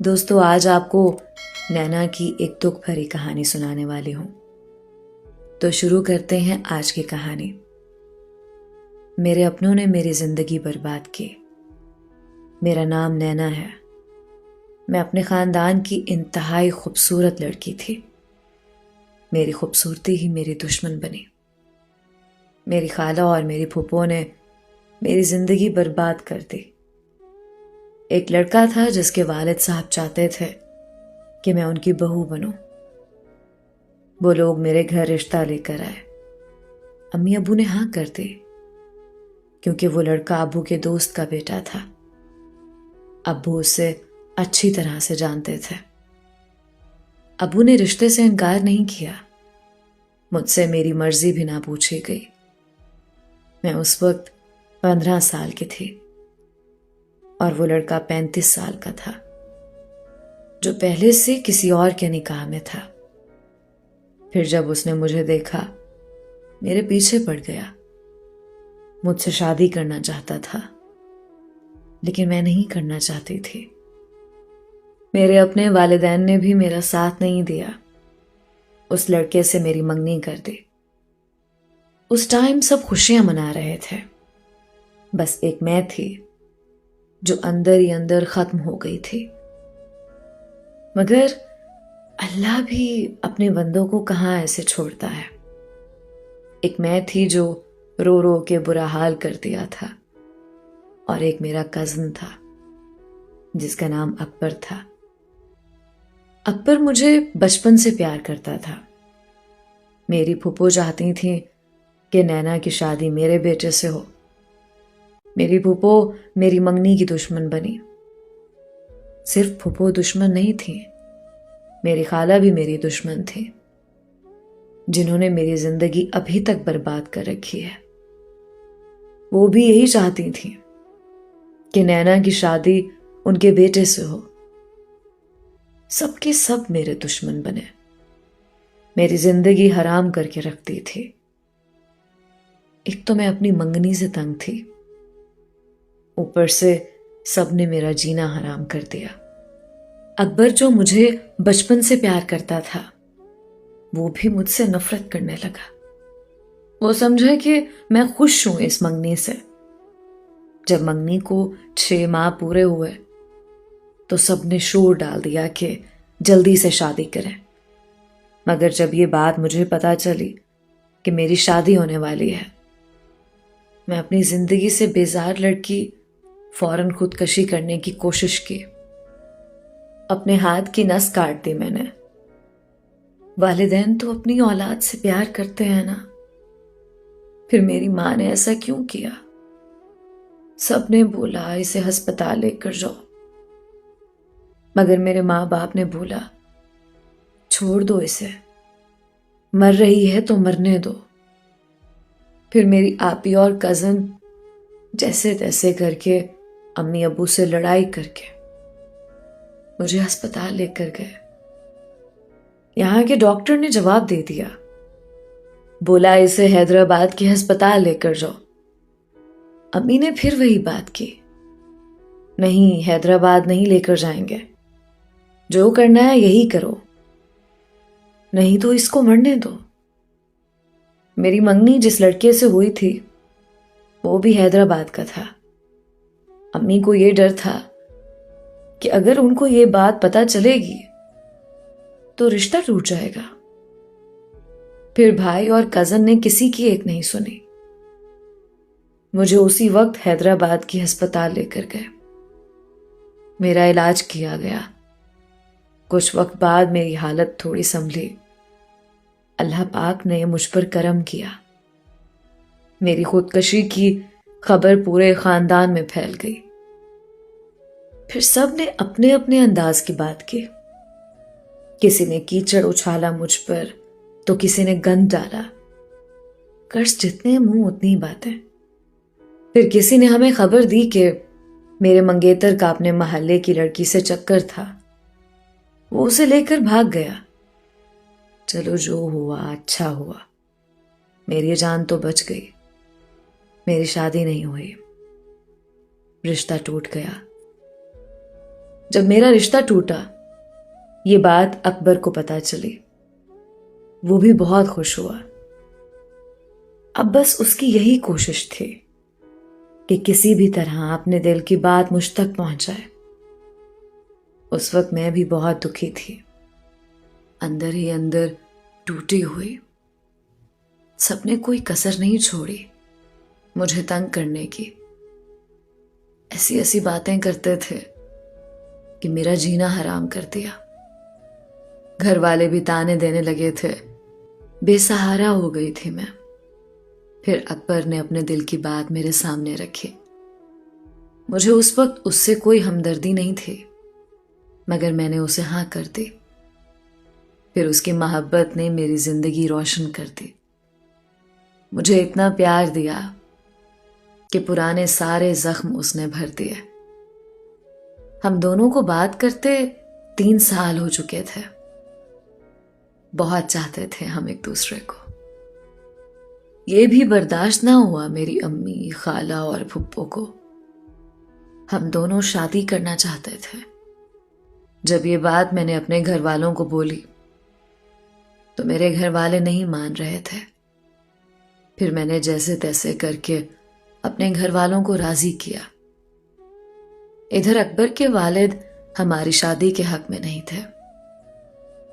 دوستو آج آپ کو نینا کی ایک دکھ بھری کہانی سنانے والی ہوں۔ تو شروع کرتے ہیں آج کی کہانی۔ میرے اپنوں نے میری زندگی برباد کی۔ میرا نام نینا ہے۔ میں اپنے خاندان کی انتہائی خوبصورت لڑکی تھی۔ میری خوبصورتی ہی میری دشمن بنی۔ میری خالہ اور میری پھوپھو نے میری زندگی برباد کر دی۔ ایک لڑکا تھا جس کے والد صاحب چاہتے تھے کہ میں ان کی بہو بنوں۔ وہ لوگ میرے گھر رشتہ لے کر آئے۔ امی ابو نے ہاں کر دی کیونکہ وہ لڑکا ابو کے دوست کا بیٹا تھا۔ ابو اسے اچھی طرح سے جانتے تھے۔ ابو نے رشتے سے انکار نہیں کیا۔ مجھ سے میری مرضی بھی نہ پوچھی گئی۔ میں اس وقت 15 سال کی تھی اور وہ لڑکا 35 سال کا تھا جو پہلے سے کسی اور کے نکاح میں تھا۔ پھر جب اس نے مجھے دیکھا میرے پیچھے پڑ گیا۔ مجھ سے شادی کرنا چاہتا تھا لیکن میں نہیں کرنا چاہتی تھی۔ میرے اپنے والدین نے بھی میرا ساتھ نہیں دیا۔ اس لڑکے سے میری منگنی کر دی۔ اس ٹائم سب خوشیاں منا رہے تھے، بس ایک میں تھی جو اندر ہی اندر ختم ہو گئی تھی۔ مگر اللہ بھی اپنے بندوں کو کہاں ایسے چھوڑتا ہے۔ ایک میں تھی جو رو رو کے برا حال کر دیا تھا، اور ایک میرا کزن تھا جس کا نام اکبر تھا۔ اکبر مجھے بچپن سے پیار کرتا تھا۔ میری پھوپھو چاہتی تھیں کہ نینا کی شادی میرے بیٹے سے ہو۔ میری پھوپھو میری منگنی کی دشمن بنی۔ صرف پھوپھو دشمن نہیں تھیں، میری خالہ بھی میری دشمن تھی، جنہوں نے میری زندگی ابھی تک برباد کر رکھی ہے۔ وہ بھی یہی چاہتی تھیں کہ نینا کی شادی ان کے بیٹے سے ہو۔ سب کے سب میرے دشمن بنے، میری زندگی حرام کر کے رکھتی تھی۔ ایک تو میں اپنی منگنی سے تنگ تھی، اوپر سے سب نے میرا جینا حرام کر دیا۔ اکبر جو مجھے بچپن سے پیار کرتا تھا وہ بھی مجھ سے نفرت کرنے لگا۔ وہ سمجھا کہ میں خوش ہوں اس منگنی سے۔ جب منگنی کو 6 ماہ پورے ہوئے تو سب نے شور ڈال دیا کہ جلدی سے شادی کریں۔ مگر جب یہ بات مجھے پتا چلی کہ میری شادی ہونے والی ہے، میں اپنی زندگی سے بیزار لڑکی فوراً خودکشی کرنے کی کوشش کی۔ اپنے ہاتھ کی نس کاٹ دی میں نے۔ والدین تو اپنی اولاد سے پیار کرتے ہیں نا، پھر میری ماں نے ایسا کیوں کیا؟ سب نے بولا اسے ہسپتال لے کر جاؤ، مگر میرے ماں باپ نے بولا چھوڑ دو اسے، مر رہی ہے تو مرنے دو۔ پھر میری آپی اور کزن جیسے تیسے کر کے امی ابو سے لڑائی کر کے مجھے ہسپتال لے کر گئے۔ یہاں کے ڈاکٹر نے جواب دے دیا، بولا اسے حیدرآباد کے ہسپتال لے کر جاؤ۔ امی نے پھر وہی بات کی، نہیں حیدرآباد نہیں لے کر جائیں گے، جو کرنا ہے یہی کرو، نہیں تو اس کو مرنے دو۔ میری منگنی جس لڑکے سے ہوئی تھی وہ بھی حیدرآباد کا تھا۔ امی کو یہ ڈر تھا کہ اگر ان کو یہ بات پتہ چلے گی تو رشتہ ٹوٹ جائے گا۔ پھر بھائی اور کزن نے کسی کی ایک نہیں سنی، مجھے اسی وقت حیدرآباد کی ہسپتال لے کر گئے۔ میرا علاج کیا گیا۔ کچھ وقت بعد میری حالت تھوڑی سنبھلی۔ اللہ پاک نے مجھ پر کرم کیا۔ میری خودکشی کی خبر پورے خاندان میں پھیل گئی۔ پھر سب نے اپنے اپنے انداز کی بات کی۔ کسی نے کیچڑ اچھالا مجھ پر تو کسی نے گند ڈالا۔ قرض جتنے منہ اتنی باتیں۔ پھر کسی نے ہمیں خبر دی کہ میرے منگیتر کا اپنے محلے کی لڑکی سے چکر تھا، وہ اسے لے کر بھاگ گیا۔ چلو جو ہوا اچھا ہوا، میری جان تو بچ گئی۔ میری شادی نہیں ہوئی، رشتہ ٹوٹ گیا۔ جب میرا رشتہ ٹوٹا یہ بات اکبر کو پتہ چلی، وہ بھی بہت خوش ہوا۔ اب بس اس کی یہی کوشش تھی کہ کسی بھی طرح اپنے دل کی بات مجھ تک پہنچائے۔ اس وقت میں بھی بہت دکھی تھی، اندر ہی اندر ٹوٹی ہوئی۔ سب نے کوئی کسر نہیں چھوڑی مجھے تنگ کرنے کی۔ ایسی ایسی باتیں کرتے تھے کہ میرا جینا حرام کر دیا۔ گھر والے بھی تانے دینے لگے تھے، بے سہارا ہو گئی تھی میں۔ پھر اکبر نے اپنے دل کی بات میرے سامنے رکھی۔ مجھے اس وقت اس سے کوئی ہمدردی نہیں تھی، مگر میں نے اسے ہاں کر دی۔ پھر اس کی محبت نے میری زندگی روشن کر دی۔ مجھے اتنا پیار دیا کہ پرانے سارے زخم اس نے بھر دیے۔ ہم دونوں کو بات کرتے 3 سال ہو چکے تھے۔ بہت چاہتے تھے ہم ایک دوسرے کو۔ یہ بھی برداشت نہ ہوا میری امی، خالہ اور پھپھو کو۔ ہم دونوں شادی کرنا چاہتے تھے۔ جب یہ بات میں نے اپنے گھر والوں کو بولی تو میرے گھر والے نہیں مان رہے تھے۔ پھر میں نے جیسے تیسے کر کے اپنے گھر والوں کو راضی کیا۔ ادھر اکبر کے والد ہماری شادی کے حق میں نہیں تھے۔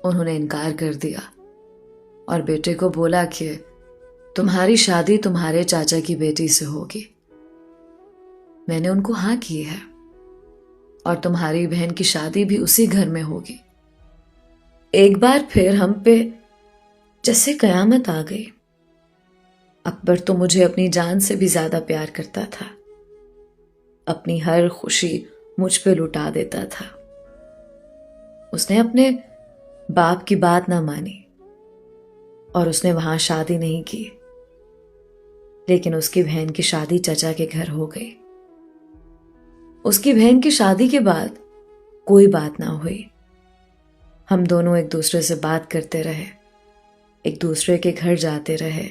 انہوں نے انکار کر دیا اور بیٹے کو بولا کہ تمہاری شادی تمہارے چاچا کی بیٹی سے ہوگی۔ میں نے ان کو ہاں کی ہے، اور تمہاری بہن کی شادی بھی اسی گھر میں ہوگی۔ ایک بار پھر ہم پہ جیسے قیامت آ گئی۔ اکبر تو مجھے اپنی جان سے بھی زیادہ پیار کرتا تھا۔ اپنی ہر خوشی مجھ پہ لٹا دیتا تھا۔ اس نے اپنے باپ کی بات نہ مانی اور اس نے وہاں شادی نہیں کی، لیکن اس کی بہن کی شادی چچا کے گھر ہو گئی۔ اس کی بہن کی شادی کے بعد کوئی بات نہ ہوئی۔ ہم دونوں ایک دوسرے سے بات کرتے رہے، ایک دوسرے کے گھر جاتے رہے۔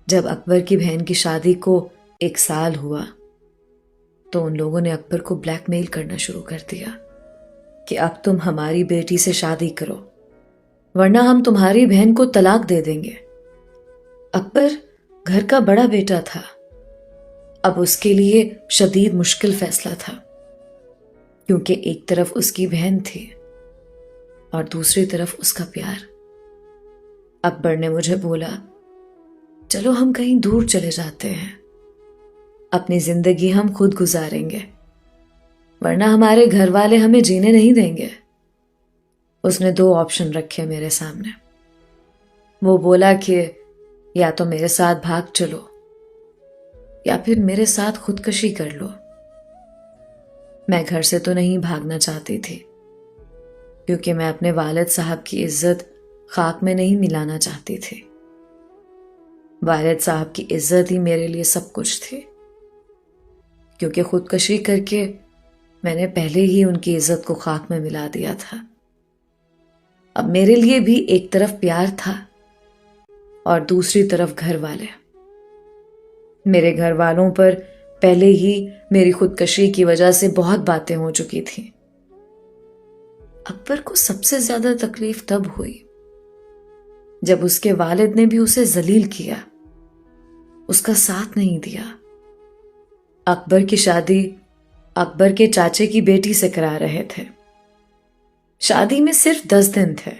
جب اکبر کی بہن کی شادی کو 1 سال ہوا تو ان لوگوں نے اکبر کو بلیک میل کرنا شروع کر دیا کہ اب تم ہماری بیٹی سے شادی کرو ورنہ ہم تمہاری بہن کو طلاق دے دیں گے۔ اکبر گھر کا بڑا بیٹا تھا۔ اب اس کے لیے شدید مشکل فیصلہ تھا، کیونکہ ایک طرف اس کی بہن تھی اور دوسری طرف اس کا پیار۔ اکبر نے مجھے بولا چلو ہم کہیں دور چلے جاتے ہیں، اپنی زندگی ہم خود گزاریں گے ورنہ ہمارے گھر والے ہمیں جینے نہیں دیں گے۔ اس نے 2 آپشن رکھے میرے سامنے۔ وہ بولا کہ یا تو میرے ساتھ بھاگ چلو یا پھر میرے ساتھ خودکشی کر لو۔ میں گھر سے تو نہیں بھاگنا چاہتی تھی، کیونکہ میں اپنے والد صاحب کی عزت خاک میں نہیں ملانا چاہتی تھی۔ والد صاحب کی عزت ہی میرے لیے سب کچھ تھی، کیونکہ خودکشی کر کے میں نے پہلے ہی ان کی عزت کو خاک میں ملا دیا تھا۔ اب میرے لیے بھی ایک طرف پیار تھا اور دوسری طرف گھر والے۔ میرے گھر والوں پر پہلے ہی میری خودکشی کی وجہ سے بہت باتیں ہو چکی تھیں۔ اکبر کو سب سے زیادہ تکلیف تب ہوئی جب اس کے والد نے بھی اسے ذلیل کیا، اس کا ساتھ نہیں دیا۔ اکبر کی شادی اکبر کے چاچے کی بیٹی سے کرا رہے تھے۔ شادی میں صرف 10 دن تھے۔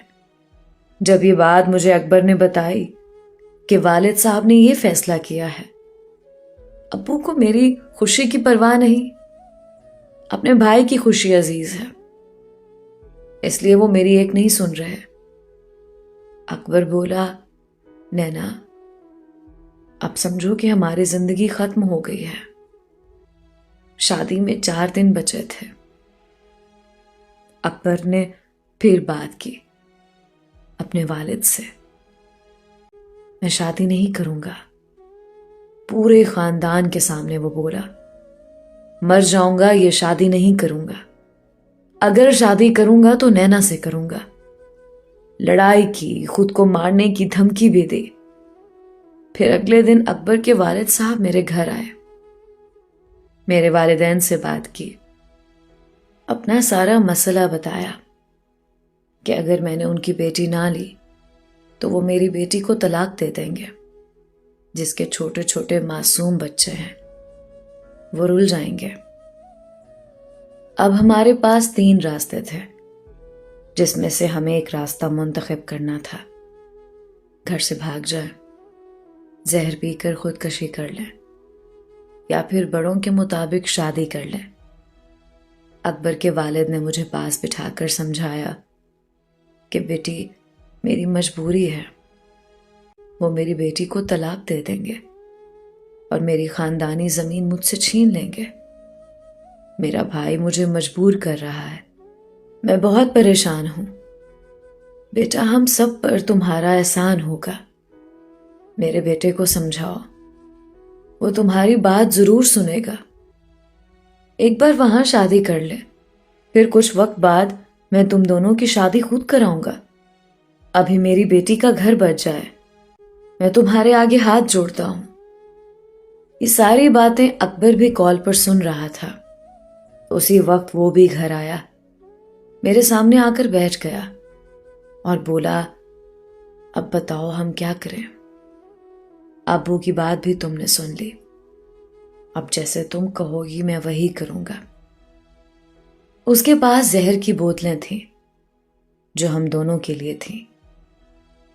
جب یہ بات مجھے اکبر نے بتائی کہ والد صاحب نے یہ فیصلہ کیا ہے، ابو کو میری خوشی کی پرواہ نہیں، اپنے بھائی کی خوشی عزیز ہے، اس لیے وہ میری ایک نہیں سن رہے۔ اکبر بولا نینا اب سمجھو کہ ہماری زندگی ختم ہو گئی ہے۔ شادی میں 4 دن بچے تھے۔ اکبر نے پھر بات کی اپنے والد سے، میں شادی نہیں کروں گا۔ پورے خاندان کے سامنے وہ بولا مر جاؤں گا یہ شادی نہیں کروں گا، اگر شادی کروں گا تو نینا سے کروں گا۔ لڑائی کی، خود کو مارنے کی دھمکی بھی دی۔ پھر اگلے دن اکبر کے والد صاحب میرے گھر آئے، میرے والدین سے بات کی اپنا سارا مسئلہ بتایا کہ اگر میں نے ان کی بیٹی نہ لی تو وہ میری بیٹی کو طلاق دے دیں گے، جس کے چھوٹے چھوٹے معصوم بچے ہیں وہ رل جائیں گے۔ اب ہمارے پاس 3 راستے تھے، جس میں سے ہمیں ایک راستہ منتخب کرنا تھا۔ گھر سے بھاگ جائیں، زہر پی کر خودکشی کر لیں، یا پھر بڑوں کے مطابق شادی کر لیں۔ اکبر کے والد نے مجھے پاس بٹھا کر سمجھایا کہ بیٹی میری مجبوری ہے، وہ میری بیٹی کو طلاق دے دیں گے اور میری خاندانی زمین مجھ سے چھین لیں گے۔ میرا بھائی مجھے مجبور کر رہا ہے، میں بہت پریشان ہوں۔ بیٹا ہم سب پر تمہارا احسان ہوگا، میرے بیٹے کو سمجھاؤ، وہ تمہاری بات ضرور سنے گا۔ ایک بار وہاں شادی کر لے، پھر کچھ وقت بعد میں تم دونوں کی شادی خود کراؤں گا۔ ابھی میری بیٹی کا گھر بچ جائے، میں تمہارے آگے ہاتھ جوڑتا ہوں۔ یہ ساری باتیں اکبر بھی کال پر سن رہا تھا۔ اسی وقت وہ بھی گھر آیا، میرے سامنے آ کر بیٹھ گیا اور بولا، اب بتاؤ ہم کیا کریں؟ ابو کی بات بھی تم نے سن لی، اب جیسے تم کہو گی میں وہی کروں گا۔ اس کے پاس زہر کی بوتلیں تھیں جو ہم دونوں کے لیے تھیں۔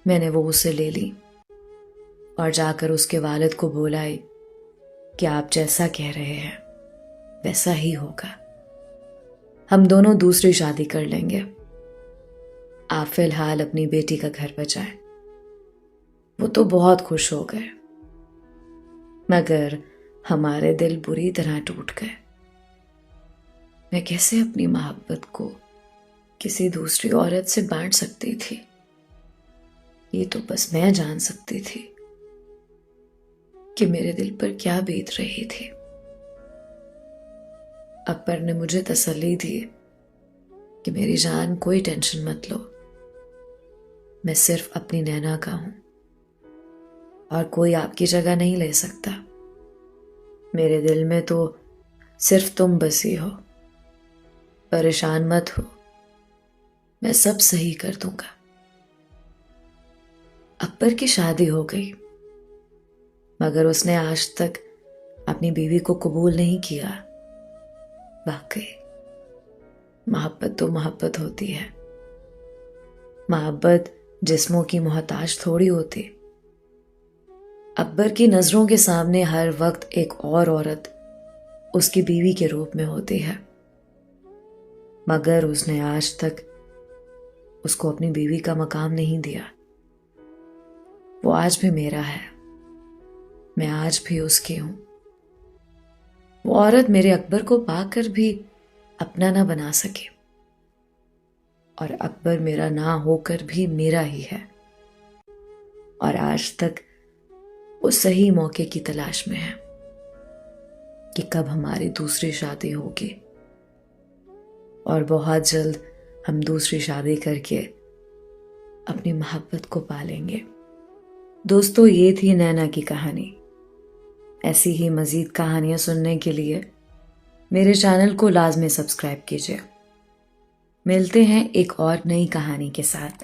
میں نے وہ اسے لے لی اور جا کر اس کے والد کو بولا کہ آپ جیسا کہہ رہے ہیں ویسا ہی ہوگا، ہم دونوں دوسری شادی کر لیں گے، آپ فی الحال اپنی بیٹی کا گھر بچائیں۔ وہ تو بہت خوش ہو گئے، مگر ہمارے دل بری طرح ٹوٹ گئے۔ میں کیسے اپنی محبت کو کسی دوسری عورت سے بانٹ سکتی تھی؟ یہ تو بس میں جان سکتی تھی کہ میرے دل پر کیا بیت رہی تھی۔ اکبر نے مجھے تسلی دی کہ میری جان کوئی ٹینشن مت لو، میں صرف اپنی نینا کا ہوں اور کوئی آپ کی جگہ نہیں لے سکتا۔ میرے دل میں تو صرف تم بسی ہو، پریشان مت ہو، میں سب صحیح کر دوں گا۔ اکبر کی شادی ہو گئی، مگر اس نے آج تک اپنی بیوی کو قبول نہیں کیا۔ واقعی محبت تو محبت ہوتی ہے، محبت جسموں کی محتاج تھوڑی ہوتی۔ اکبر کی نظروں کے سامنے ہر وقت ایک اور عورت اس کی بیوی کے روپ میں ہوتی ہے، مگر اس نے آج تک اس کو اپنی بیوی کا مقام نہیں دیا۔ وہ آج بھی میرا ہے، میں آج بھی اس کی ہوں۔ وہ عورت میرے اکبر کو پا کر بھی اپنا نہ بنا سکے، اور اکبر میرا نہ ہو کر بھی میرا ہی ہے، اور آج تک وہ صحیح موقع کی تلاش میں ہے کہ کب ہماری دوسری شادی ہوگی، اور بہت جلد ہم دوسری شادی کر کے اپنی محبت کو پالیں گے۔ دوستو، یہ تھی نینا کی کہانی۔ ایسی ہی مزید کہانیاں سننے کے لیے میرے چینل کو لازمی سبسکرائب کیجیے۔ ملتے ہیں ایک اور نئی کہانی کے ساتھ۔